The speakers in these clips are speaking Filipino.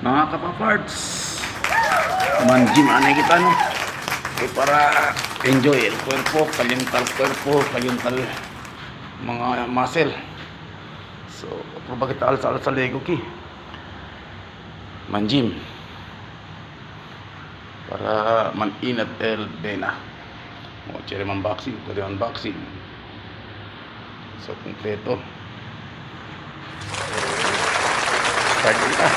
Mga kapaparts, man-gym anay kita no. Para enjoy el cuerpo, calientar mga muscle. So, proba kita alas-alas sa Lego ki. Man-gym. Para man-inat el bena. Mo chere unboxing, pwede unboxing. So, kompleto. Start kita.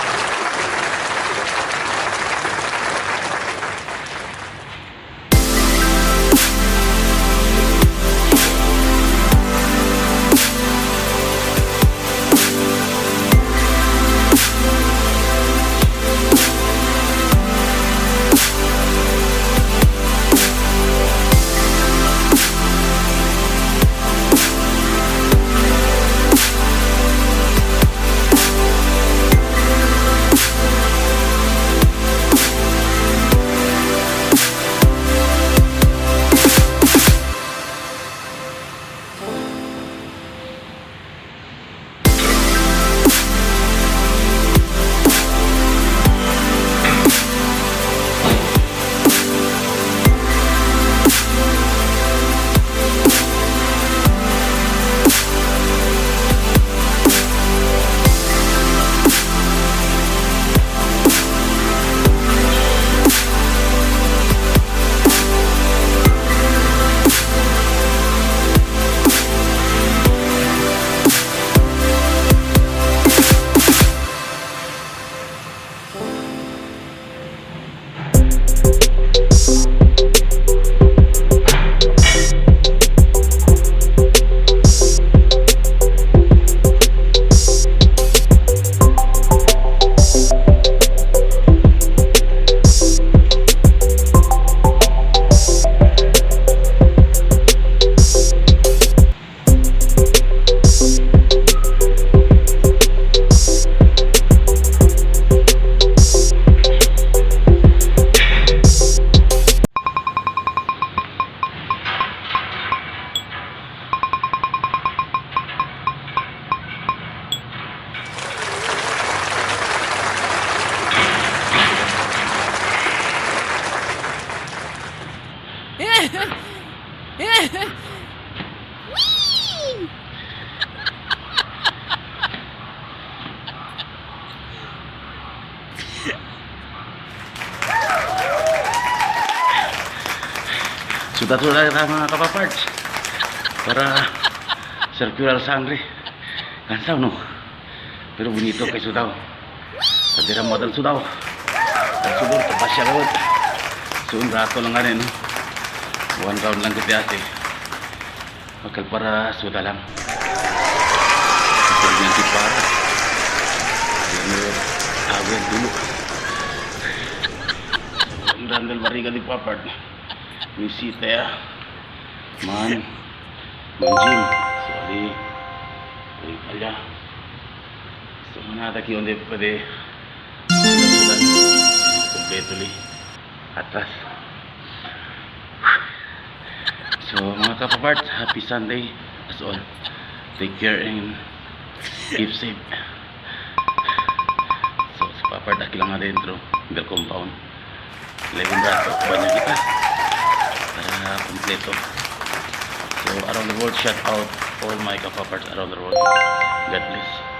Sudah mga kapaparts para circular sangre cansado no pero bonito kay sudaw tadira model sudaw at sudor tapasya lawat so un rato lang ganin no 1 round lang kita ate makal para suda lang pero yan para awal dulu dandal bariga di papart visita ya man gym sorry allá so manada aquí donde puede completely atas so mga kapaparts, happy Sunday as all, take care and keep safe. So sa papart aki lang adentro del compound 11 rato banyak kita para kompleto. So around the world, shout out all my kapaparts around the world. God bless.